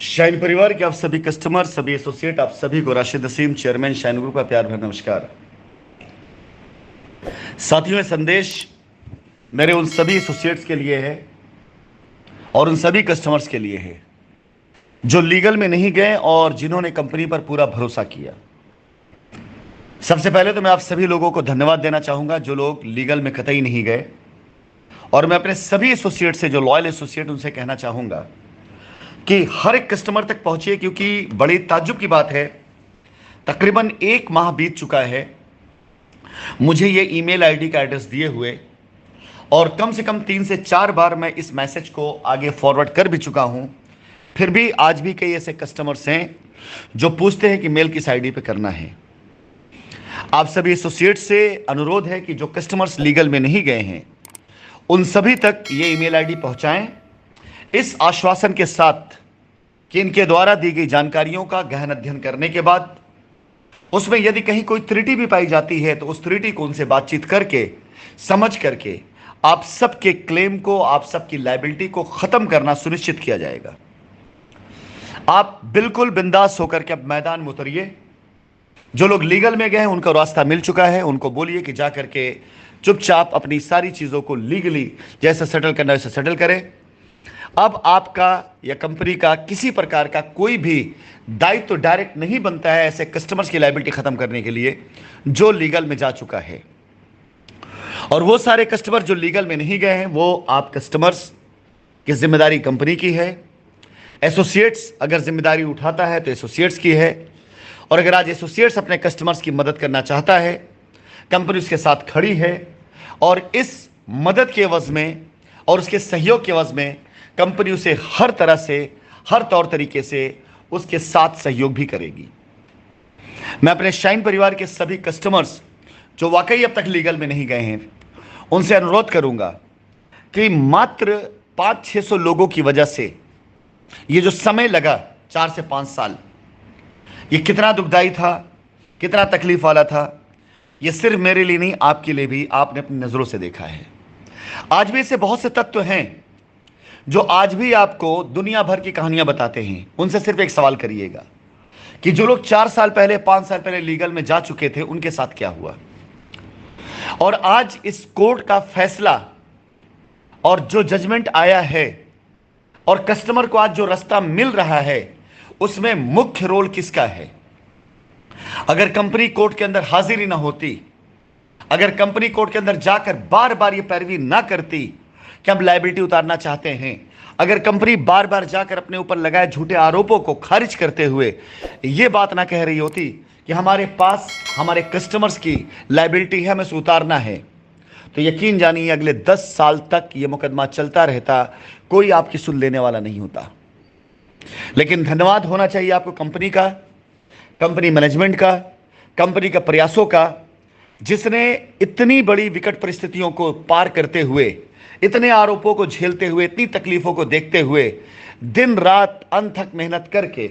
Shine परिवार के आप सभी कस्टमर, सभी एसोसिएट, आप सभी को Rashid Naseem, chairman shine group का प्यार भरा नमस्कार। साथियों, ये संदेश मेरे उन सभी एसोसिएट्स के लिए है और उन सभी कस्टमर्स के लिए है जो लीगल में नहीं गए और जिन्होंने कंपनी पर पूरा भरोसा किया। सबसे पहले तो मैं आप सभी लोगों को धन्यवाद देना चाहूंगा जो लोग लीगल में कतई नहीं गए, और मैं अपने सभी एसोसिएट से, जो लॉयल एसोसिएट, उनसे कहना चाहूंगा कि हर एक कस्टमर तक पहुंचिए, क्योंकि बड़ी ताज्जुब की बात है, तकरीबन 1 माह बीत चुका है मुझे ये ईमेल आईडी का एड्रेस दिए हुए, और कम से कम 3 से 4 बार मैं इस मैसेज को आगे फॉरवर्ड कर भी चुका हूं। फिर भी आज भी कई ऐसे कस्टमर्स हैं जो पूछते हैं कि मेल किस आईडी पे करना है। आप सभी एसोसिएट से अनुरोध है कि जो कस्टमर्स लीगल में नहीं गए हैं उन सभी तक ये ईमेल आईडी पहुंचाएं, इस आश्वासन के साथ कि इनके द्वारा दी गई जानकारियों का गहन अध्ययन करने के बाद उसमें यदि कहीं कोई त्रुटि भी पाई जाती है तो उस त्रुटि को उनसे बातचीत करके, समझ करके आप सबके क्लेम को, आप सबकी लायबिलिटी को खत्म करना सुनिश्चित किया जाएगा। आप बिल्कुल बिंदास होकर के अब मैदान में उतरिए। जो लोग लीगल में गए हैं उनका रास्ता मिल चुका है, उनको बोलिए कि जा करके चुपचाप अपनी सारी चीजों को लीगली जैसा सेटल करना है वैसे सेटल करें। अब आपका या कंपनी का किसी प्रकार का कोई भी दायित्व तो डायरेक्ट नहीं बनता है ऐसे कस्टमर्स की लायबिलिटी खत्म करने के लिए जो लीगल में जा चुका है। और वो सारे कस्टमर जो लीगल में नहीं गए हैं, वो आप कस्टमर्स की जिम्मेदारी कंपनी की है। एसोसिएट्स अगर जिम्मेदारी उठाता है तो एसोसिएट्स की है, और अगर आज एसोसिएट्स अपने कस्टमर्स की मदद करना चाहता है, कंपनी उसके साथ खड़ी है, और इस मदद के एवज में और उसके सहयोग के एवज में कंपनी उसे हर तरह से, हर तौर तरीके से उसके साथ सहयोग भी करेगी। मैं अपने शाइन परिवार के सभी कस्टमर्स जो वाकई अब तक लीगल में नहीं गए हैं उनसे अनुरोध करूंगा कि मात्र 500-600 लोगों की वजह से ये जो समय लगा 4 से 5 साल, ये कितना दुखदाई था, कितना तकलीफ वाला था, ये सिर्फ मेरे लिए नहीं, आपके लिए भी आपने अपनी नजरों से देखा है। आज भी ऐसे बहुत से तत्व हैं जो आज भी आपको दुनिया भर की कहानियां बताते हैं। उनसे सिर्फ एक सवाल करिएगा कि जो लोग 4 साल पहले, 5 साल पहले लीगल में जा चुके थे उनके साथ क्या हुआ। और आज इस कोर्ट का फैसला और जो जजमेंट आया है और कस्टमर को आज जो रास्ता मिल रहा है उसमें मुख्य रोल किसका है। अगर कंपनी कोर्ट के अंदर हाजिरी ना होती, अगर कंपनी कोर्ट के अंदर जाकर बार बार ये पैरवी ना करती कि हम लायबिलिटी उतारना चाहते हैं, अगर कंपनी बार बार जाकर अपने ऊपर लगाए झूठे आरोपों को खारिज करते हुए यह बात ना कह रही होती कि हमारे पास हमारे कस्टमर्स की लायबिलिटी है, हमें उतारना है, तो यकीन जानिए अगले 10 साल तक यह मुकदमा चलता रहता, कोई आपकी सुन लेने वाला नहीं होता। लेकिन धन्यवाद होना चाहिए आपको कंपनी का, कंपनी मैनेजमेंट का, कंपनी का प्रयासों का, जिसने इतनी बड़ी विकट परिस्थितियों को पार करते हुए, इतने आरोपों को झेलते हुए, इतनी तकलीफों को देखते हुए दिन रात अंत तक मेहनत करके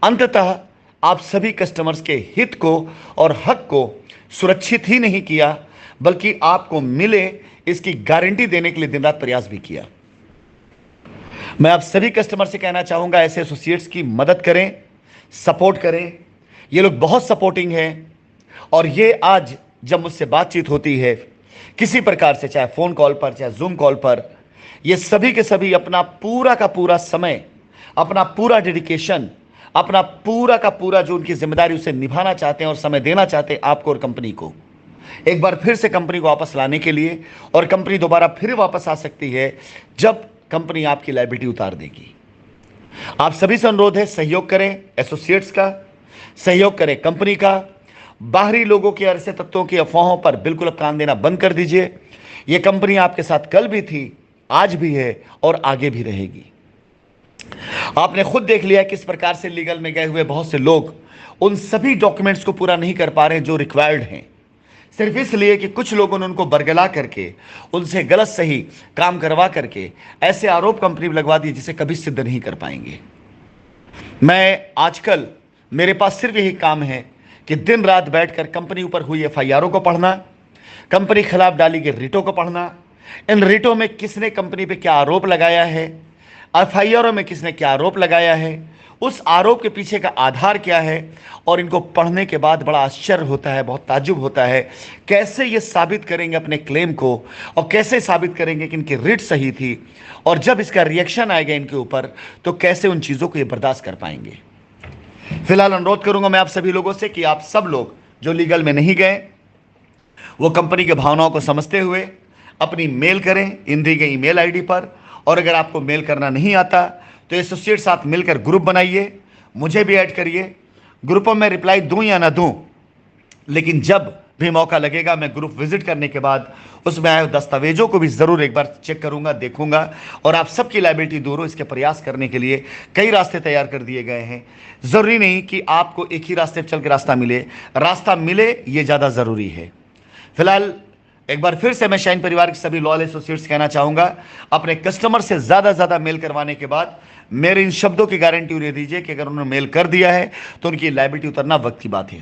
अंततः आप सभी कस्टमर्स के हित को और हक को सुरक्षित ही नहीं किया, बल्कि आपको मिले इसकी गारंटी देने के लिए दिन रात प्रयास भी किया। मैं आप सभी कस्टमर से कहना चाहूंगा, ऐसे एसोसिएट्स की मदद करें, सपोर्ट करें। ये लोग बहुत सपोर्टिंग हैं, और ये आज जब मुझसे बातचीत होती है किसी प्रकार से, चाहे फोन कॉल पर, चाहे जूम कॉल पर, ये सभी के सभी अपना पूरा का पूरा समय, अपना पूरा डेडिकेशन, अपना पूरा का पूरा जो उनकी जिम्मेदारी उसे निभाना चाहते हैं और समय देना चाहते हैं आपको और कंपनी को, एक बार फिर से कंपनी को वापस लाने के लिए। और कंपनी दोबारा फिर वापस आ सकती है जब कंपनी आपकी लायबिलिटी उतार देगी। आप सभी से अनुरोध है, सहयोग करें एसोसिएट्स का, सहयोग करें कंपनी का। बाहरी लोगों के, ऐसे तत्वों की अफवाहों पर बिल्कुल अब कान देना बंद कर दीजिए। यह कंपनी आपके साथ कल भी थी, आज भी है और आगे भी रहेगी। आपने खुद देख लिया किस प्रकार से लीगल में गए हुए बहुत से लोग उन सभी डॉक्यूमेंट्स को पूरा नहीं कर पा रहे हैं जो रिक्वायर्ड हैं, सिर्फ इसलिए कि कुछ लोगों ने उनको बरगला करके, उनसे गलत सही काम करवा करके ऐसे आरोप कंपनी में लगवा दिए जिसे कभी सिद्ध नहीं कर पाएंगे। मैं आजकल, मेरे पास सिर्फ यही काम है कि दिन रात बैठकर कंपनी ऊपर हुई एफआईआरों को पढ़ना, कंपनी खिलाफ डाली गई रिटों को पढ़ना, इन रिटों में किसने कंपनी पे क्या आरोप लगाया है, एफआईआरों में किसने क्या आरोप लगाया है, उस आरोप के पीछे का आधार क्या है, और इनको पढ़ने के बाद बड़ा आश्चर्य होता है, बहुत ताज्जुब होता है, कैसे ये साबित करेंगे अपने क्लेम को, और कैसे साबित करेंगे कि इनकी रिट सही थी, और जब इसका रिएक्शन आएगा इनके ऊपर तो कैसे उन चीज़ों को ये बर्दाश्त कर पाएंगे। फिलहाल अनुरोध करूंगा मैं आप सभी लोगों से कि आप सब लोग जो लीगल में नहीं गए, वो कंपनी के भावनाओं को समझते हुए अपनी मेल करें इन दी गई ईमेल आईडी पर। और अगर आपको मेल करना नहीं आता तो एसोसिएट साथ मिलकर ग्रुप बनाइए, मुझे भी ऐड करिए। ग्रुपों में रिप्लाई दूं या ना दूं, लेकिन जब भी मौका लगेगा मैं ग्रुप विजिट करने के बाद उसमें आए दस्तावेजों को भी जरूर एक बार चेक करूंगा, देखूंगा, और आप सबकी लायबिलिटी दूर हो इसके प्रयास करने के लिए कई रास्ते तैयार कर दिए गए हैं। जरूरी नहीं कि आपको एक ही रास्ते पर चल के रास्ता मिले ये ज़्यादा ज़रूरी है। फिलहाल एक बार फिर से मैं शाइन परिवार के सभी लॉयल एसोसिएट्स कहना चाहूंगा, अपने कस्टमर से ज़्यादा मेल करवाने के बाद मेरे इन शब्दों की गारंटी उन्हें दीजिए कि अगर उन्होंने मेल कर दिया है तो उनकी लायबिलिटी उतरना वक्त की बात है।